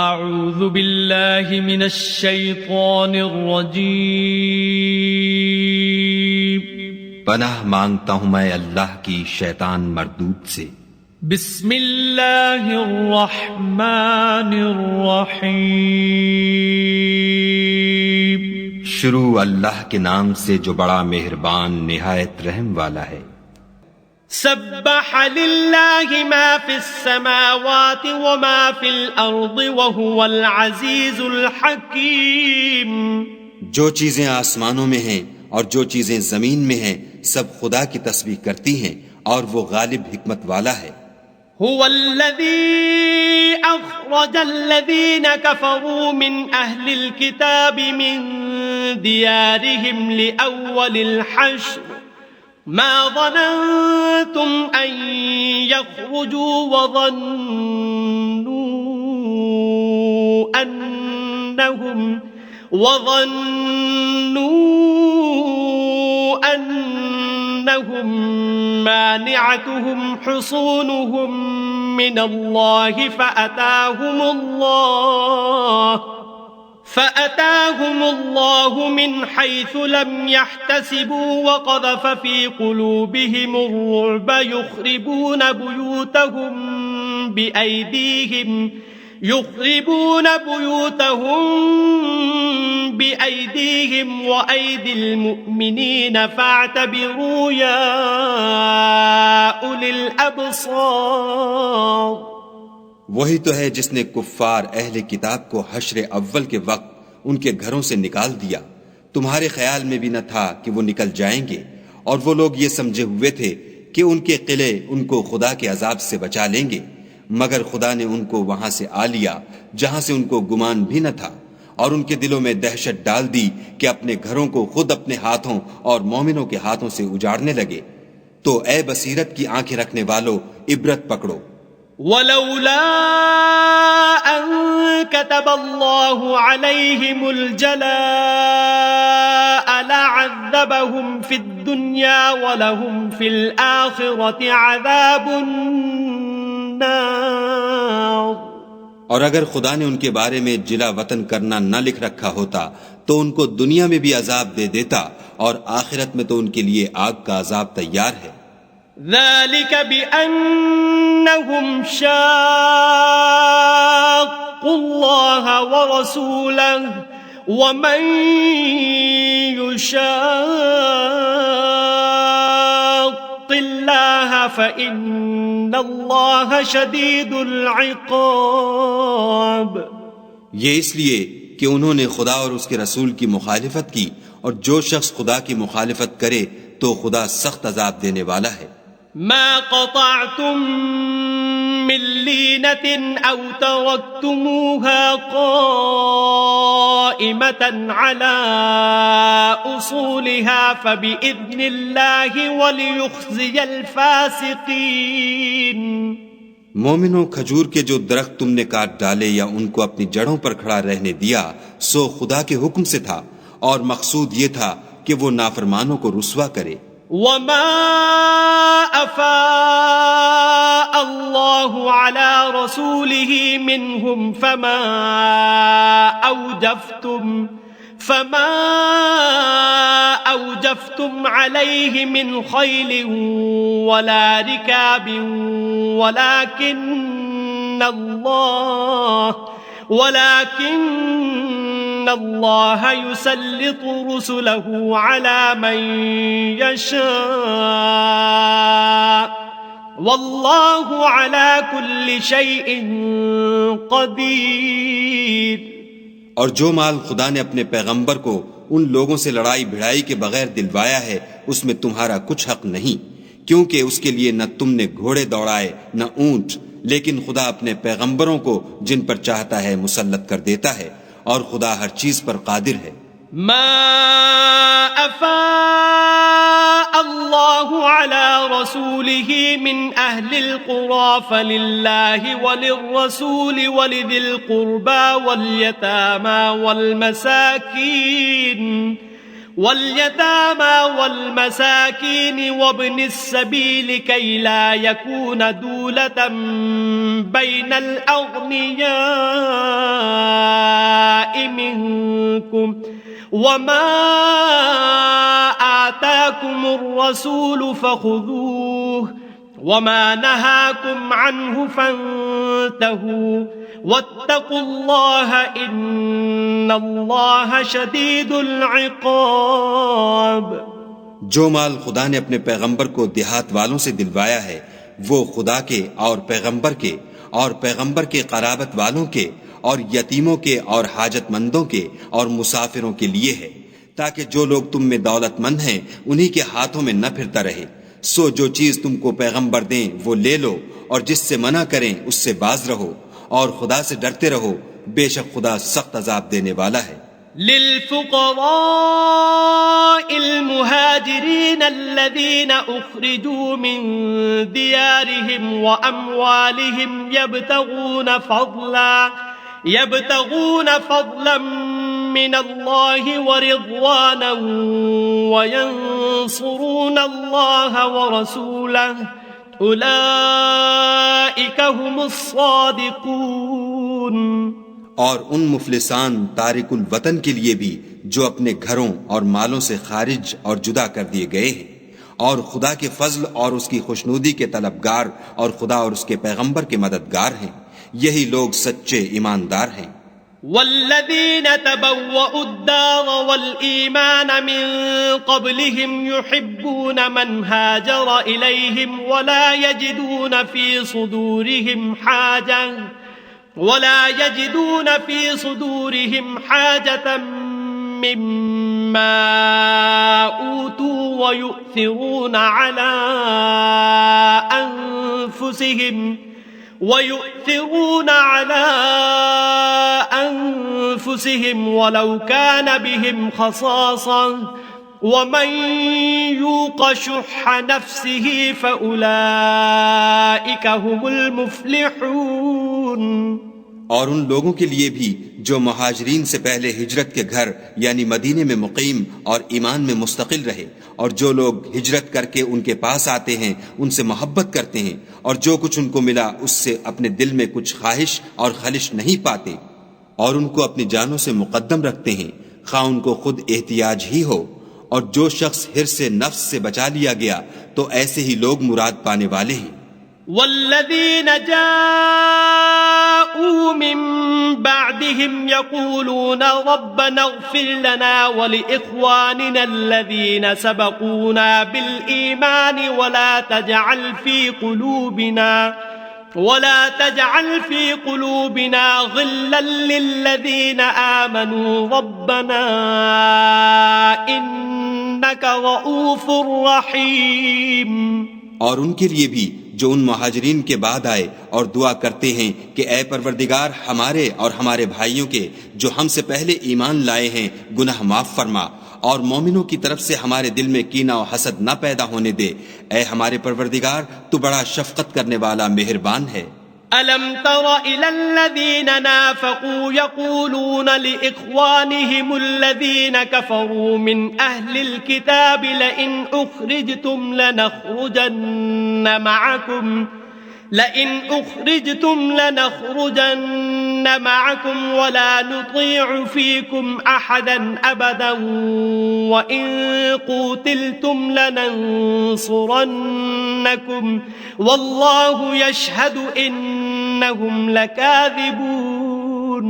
اعوذ باللہ من الشیطان الرجیم، پناہ مانگتا ہوں میں اللہ کی شیطان مردود سے۔ بسم اللہ الرحمن الرحیم، شروع اللہ کے نام سے جو بڑا مہربان نہایت رحم والا ہے۔ سبح للہ ما فی السماوات وما فی الارض وهو العزیز الحکیم۔ جو چیزیں آسمانوں میں ہیں اور جو چیزیں زمین میں ہیں سب خدا کی تسبیح کرتی ہیں اور وہ غالب حکمت والا ہے۔ هو الذي أخرج الذين كفروا من أهل الكتاب من ديارهم لأول الحشر ما ظننتم أن يخرجوا وظنوا أنهم مانعتهم حصونهم من الله فأتاهم الله من حيث لم يحتسبوا وقذف في قلوبهم الرعب يخربون بأيديهم وأيدي المؤمنين فاعتبروا يا أولي الأبصار۔ وہی تو ہے جس نے کفار اہل کتاب کو حشر اول کے وقت ان کے گھروں سے نکال دیا، تمہارے خیال میں بھی نہ تھا کہ وہ نکل جائیں گے، اور وہ لوگ یہ سمجھے ہوئے تھے کہ ان کے قلعے ان کو خدا کے عذاب سے بچا لیں گے، مگر خدا نے ان کو وہاں سے آ لیا جہاں سے ان کو گمان بھی نہ تھا، اور ان کے دلوں میں دہشت ڈال دی کہ اپنے گھروں کو خود اپنے ہاتھوں اور مومنوں کے ہاتھوں سے اجاڑنے لگے۔ تو اے بصیرت کی آنکھیں رکھنے والو، عبرت پکڑو۔ ولولا أن كتب الله عليهم الجلاء لعذبهم في الدنيا ولهم في الآخرة عذاب النار۔ اور اگر خدا نے ان کے بارے میں جلا وطن کرنا نہ لکھ رکھا ہوتا تو ان کو دنیا میں بھی عذاب دے دیتا، اور آخرت میں تو ان کے لیے آگ کا عذاب تیار ہے۔ ذلك بأنهم شاقوا الله ورسوله ومن يشاق الله فإن الله شديد العقاب۔ یہ اس لیے کہ انہوں نے خدا اور اس کے رسول کی مخالفت کی، اور جو شخص خدا کی مخالفت کرے تو خدا سخت عذاب دینے والا ہے۔ ما قطعتم من لينة أو تركتموها قائمة على أصولها فبإذن الله وليخزي الفاسقين۔ مومنوں، کھجور کے جو درخت تم نے کاٹ ڈالے یا ان کو اپنی جڑوں پر کھڑا رہنے دیا سو خدا کے حکم سے تھا، اور مقصود یہ تھا کہ وہ نافرمانوں کو رسوا کرے۔ وما أفاء الله على رسوله منهم فما أوجفتم عليه من خيل ولا ركاب ولكن الله يسلط رسله على من يشاء والله على كل شيء قدير۔ اور جو مال خدا نے اپنے پیغمبر کو ان لوگوں سے لڑائی بھڑائی کے بغیر دلوایا ہے اس میں تمہارا کچھ حق نہیں، کیونکہ اس کے لیے نہ تم نے گھوڑے دوڑائے نہ اونٹ، لیکن خدا اپنے پیغمبروں کو جن پر چاہتا ہے مسلط کر دیتا ہے، اور خدا ہر چیز پر قادر ہے۔ ما افاء الله على رسوله من اهل القرى فلله وللرسول ولذي القربى واليتامى والمساكين وابن السبيل كي لا يكون دولة بين الأغنياء منكم وما آتاكم الرسول فخذوه وما نهاكم عنه فانتهوا واتقوا الله إن الله شديد العقاب. جو مال خدا نے اپنے پیغمبر کو دیہات والوں سے دلوایا ہے وہ خدا کے اور پیغمبر کے اور پیغمبر کے قرابت والوں کے اور یتیموں کے اور حاجت مندوں کے اور مسافروں کے لیے ہے، تاکہ جو لوگ تم میں دولت مند ہیں انہی کے ہاتھوں میں نہ پھرتا رہے. سو جو چیز تم کو پیغمبر دیں وہ لے لو، اور جس سے منع کریں اس سے باز رہو، اور خدا سے ڈرتے رہو، بے شک خدا سخت عذاب دینے والا ہے. للفقراء المهاجرين الذين أخرجوا من ديارهم وأموالهم يبتغون فضلا من الله ورضوانا وينصرون الله ورسوله أولئك هم الصادقون. اور ان مفلسان تارک الوطن کے لیے بھی جو اپنے گھروں اور مالوں سے خارج اور جدا کر دیے گئے ہیں اور خدا کے فضل اور اس کی خوشنودی کے طلبگار اور خدا اور اس کے پیغمبر کے مددگار ہیں، یہی لوگ سچے ایماندار ہیں. والذين تبوأوا الدار والإيمان من قبلهم يحبون من هاجر إليهم ولا يجدون في صدورهم حاجة مما أوتوا ويؤثرون على أنفسهم ولو كان بهم خصاصة ومن يوق شح نفسه فأولئك هم المفلحون. اور ان لوگوں کے لیے بھی جو مہاجرین سے پہلے ہجرت کے گھر یعنی مدینے میں مقیم اور ایمان میں مستقل رہے، اور جو لوگ ہجرت کر کے ان کے پاس آتے ہیں ان سے محبت کرتے ہیں اور جو کچھ ان کو ملا اس سے اپنے دل میں کچھ خواہش اور خلش نہیں پاتے، اور ان کو اپنی جانوں سے مقدم رکھتے ہیں خواہ ان کو خود احتیاج ہی ہو، اور جو شخص حرص نفس سے بچا لیا گیا تو ایسے ہی لوگ مراد پانے والے ہیں. والذين جاءوا من بعدهم يقولون ربنا اغفر لنا ولإخواننا الذين سبقونا بالإيمان ولا تجعل في قلوبنا غلا للذين آمنوا ربنا إنك رؤوف رحيم. اور ان کے لیے بھی جو ان مہاجرین کے بعد آئے اور دعا کرتے ہیں کہ اے پروردگار ہمارے اور ہمارے بھائیوں کے جو ہم سے پہلے ایمان لائے ہیں گناہ معاف فرما، اور مومنوں کی طرف سے ہمارے دل میں کینہ و حسد نہ پیدا ہونے دے، اے ہمارے پروردگار تو بڑا شفقت کرنے والا مہربان ہے. أَلَمْ تَرَ إِلَى الَّذِينَ نَافَقُوا يَقُولُونَ لِإِخْوَانِهِمُ الَّذِينَ كَفَرُوا مِنْ أَهْلِ الْكِتَابِ لَئِنْ أُخْرِجْتُمْ لَنَخْرُجَنَّ مَعَكُمْ وَلَا نُطِيعُ فِيكُمْ أَحَدًا أَبَدًا وَإِنْ قُوتِلْتُمْ لَنَنْصُرَنَّكُمْ وَاللَّهُ يَشْهَدُ إِنَّهُمْ لَكَاذِبُونَ.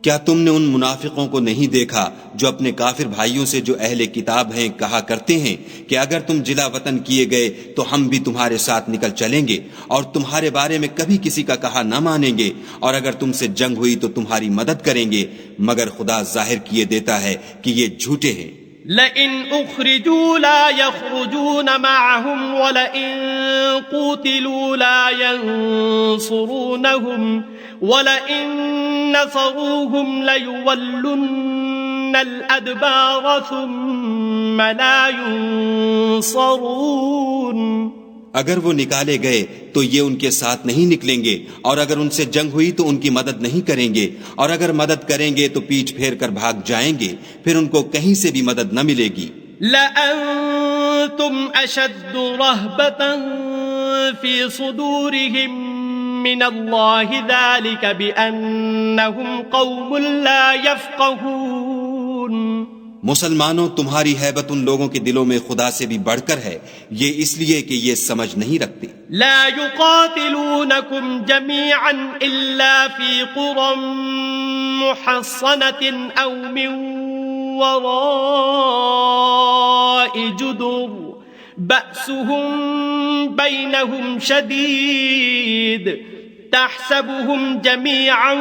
کیا تم نے ان منافقوں کو نہیں دیکھا جو اپنے کافر بھائیوں سے جو اہل کتاب ہیں کہا کرتے ہیں کہ اگر تم جلا وطن کیے گئے تو ہم بھی تمہارے ساتھ نکل چلیں گے اور تمہارے بارے میں کبھی کسی کا کہا نہ مانیں گے، اور اگر تم سے جنگ ہوئی تو تمہاری مدد کریں گے، مگر خدا ظاہر کیے دیتا ہے کہ یہ جھوٹے ہیں. لئن اخرجوا لا يخرجون معهم ولئن قوتلوا لا ينصرونهم ولئن نصروهم ليولن الأدبار ثم لا ينصرون. اگر وہ نکالے گئے تو یہ ان کے ساتھ نہیں نکلیں گے، اور اگر ان سے جنگ ہوئی تو ان کی مدد نہیں کریں گے، اور اگر مدد کریں گے تو پیٹھ پھیر کر بھاگ جائیں گے، پھر ان کو کہیں سے بھی مدد نہ ملے گی. لأنتم أشد رهبة في صدورهم من الله ذلك بأنهم قوم لا يفقهون. مسلمانوں تمہاری ہیبت ان لوگوں کے دلوں میں خدا سے بھی بڑھ کر ہے، یہ اس لیے کہ یہ سمجھ نہیں رکھتے۔ لا يقاتلونكم جميعا إلا في قرى محصنة أو من وراء جدر بأسهم بينهم شديد تحسبهم جميعا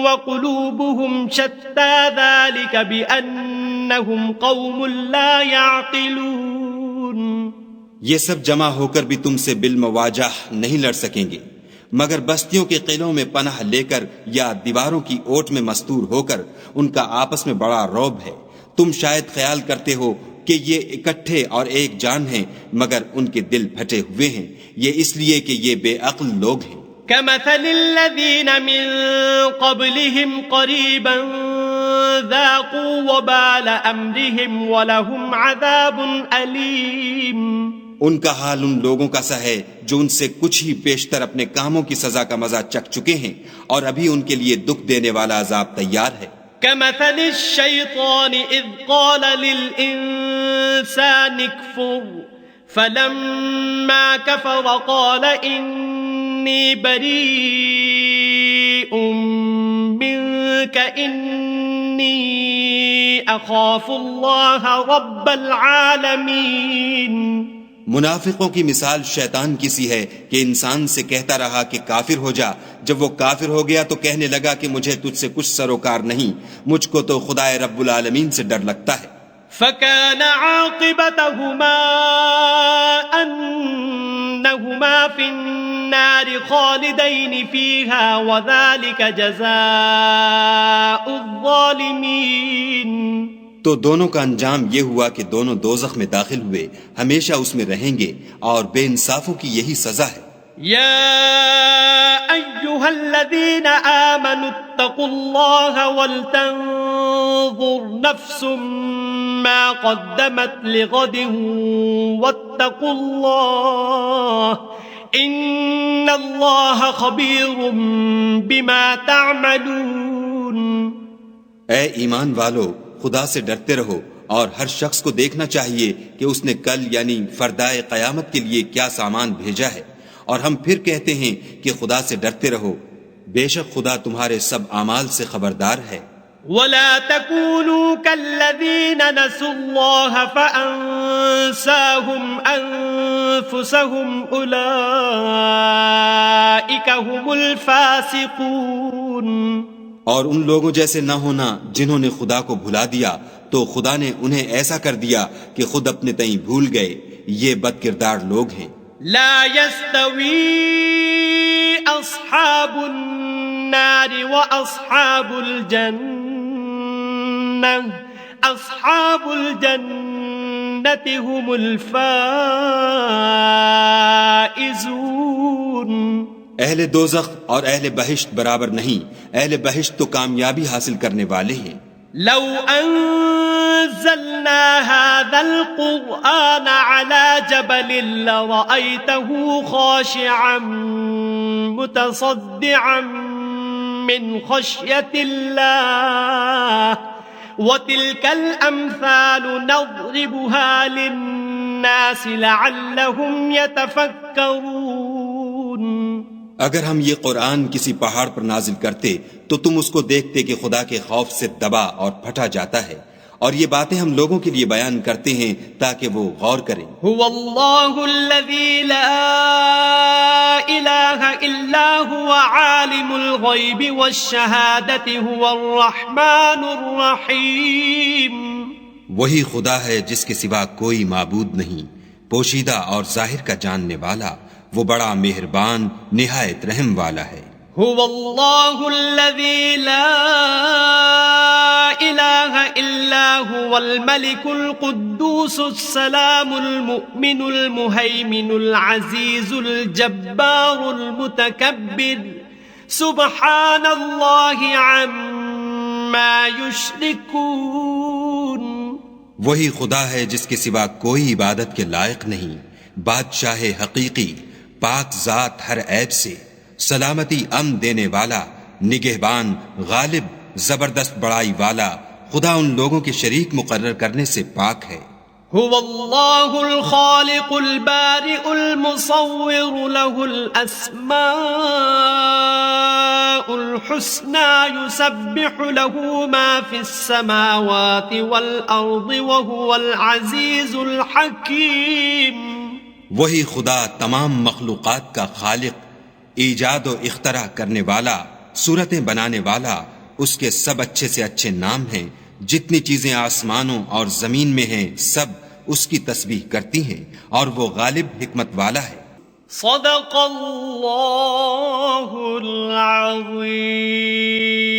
وقلوبهم شتى ذلك بأنهم قوم لا يعقلون۔ یہ سب جمع ہو کر بھی تم سے بالمواجہ نہیں لڑ سکیں گے، مگر بستیوں کے قلعوں میں پناہ لے کر یا دیواروں کی اوٹ میں مستور ہو کر ان کا آپس میں بڑا رعب ہے۔ تم شاید خیال کرتے ہو کہ یہ اکٹھے اور ایک جان ہیں، مگر ان کے دل پھٹے ہوئے ہیں، یہ اس لیے کہ یہ بے عقل لوگ ہیں۔ كمثل الذين من قبلهم قريبا ذاقوا وبال أمرهم ولهم عذاب أليم۔ ان کا حال ان لوگوں کا سا ہے جو ان سے کچھ ہی پیشتر اپنے کاموں کی سزا کا مزہ چکھ چکے ہیں، اور ابھی ان کے لیے دکھ دینے والا عذاب تیار ہے۔ كمثل الشيطان إذ قال للإنسان اكفر فلما كفر قال إني بريء منك إني أخاف الله رب العالمين۔ منافقوں کی مثال شیطان کی سی ہے کہ انسان سے کہتا رہا کہ کافر ہو جا، جب وہ کافر ہو گیا تو کہنے لگا کہ مجھے تجھ سے کچھ سروکار نہیں، مجھ کو تو خدا رب العالمین سے ڈر لگتا ہے۔ فكان عاقبتهما أنهما في النار خالدين فيها وذلك جزاء الظالمين۔ تو دونوں کا انجام یہ ہوا کہ دونوں دوزخ میں داخل ہوئے، ہمیشہ اس میں رہیں گے، اور بے انصافوں کی یہی سزا ہے۔ يا أيها الذين آمنوا اتقوا الله ولتنظر نفس ما قدمت لغد واتقوا الله إن الله خبير بما تعملون۔ اے ایمان والو، خدا سے ڈرتے رہو، اور ہر شخص کو دیکھنا چاہیے کہ اس نے کل یعنی فردائے قیامت کے لیے کیا سامان بھیجا ہے، اور ہم پھر کہتے ہیں کہ خدا سے ڈرتے رہو، بے شک خدا تمہارے سب اعمال سے خبردار ہے۔ ولا تكونوا كالذين نسوا الله فأنساهم أنفسهم أولئك هم الفاسقون۔ اور ان لوگوں جیسے نہ ہونا جنہوں نے خدا کو بھلا دیا تو خدا نے انہیں ایسا کر دیا کہ خود اپنے تئیں بھول گئے، یہ بد کردار لوگ ہیں۔ لا يستوي أصحاب النار وأصحاب الجنة أصحاب الجنة هم الفائزون۔ اہل دوزخ اور اہل بہشت برابر نہیں، اہل بہشت تو کامیابی حاصل کرنے والے ہیں۔ لو أنزلنا هذا القرآن على جبل لرأيته خاشعا متصدعا من خشية الله وتلك الأمثال نضربها للناس لعلهم يتفكرون۔ اگر ہم یہ قرآن کسی پہاڑ پر نازل کرتے تو تم اس کو دیکھتے کہ خدا کے خوف سے دبا اور پھٹا جاتا ہے، اور یہ باتیں ہم لوگوں کے لیے بیان کرتے ہیں تاکہ وہ غور کریں۔ هو الله الذي لا إله إلا هو عالم الغيب والشهادة هو الرحمن الرحيم۔ وہی خدا ہے جس کے سوا کوئی معبود نہیں، پوشیدہ اور ظاہر کا جاننے والا، وہ بڑا مہربان نہایت رحم والا ہے۔ هو الله الذي لا إله إلا هو الملك القدوس السلام المؤمن المهيمن العزيز الجبار المتكبر سبحان الله عما يشركون۔ وہی خدا ہے جس کے سوا کوئی عبادت کے لائق نہیں، بادشاہ حقیقی، پاک ذات ہر عیب سے، سلامتی امن دینے والا، نگہبان، غالب، زبردست بڑائی والا، خدا ان لوگوں کے شریک مقرر کرنے سے پاک ہے۔ هو اللہ الخالق البارئ المصور له الاسماء الحسنى يسبح له ما في السماوات والارض وهو العزیز الحکیم۔ وہی خدا تمام مخلوقات کا خالق، ایجاد و اختراع کرنے والا، صورتیں بنانے والا، اس کے سب اچھے سے اچھے نام ہیں۔ جتنی چیزیں آسمانوں اور زمین میں ہیں سب اس کی تسبیح کرتی ہیں، اور وہ غالب حکمت والا ہے۔ صدق اللہ العظیم۔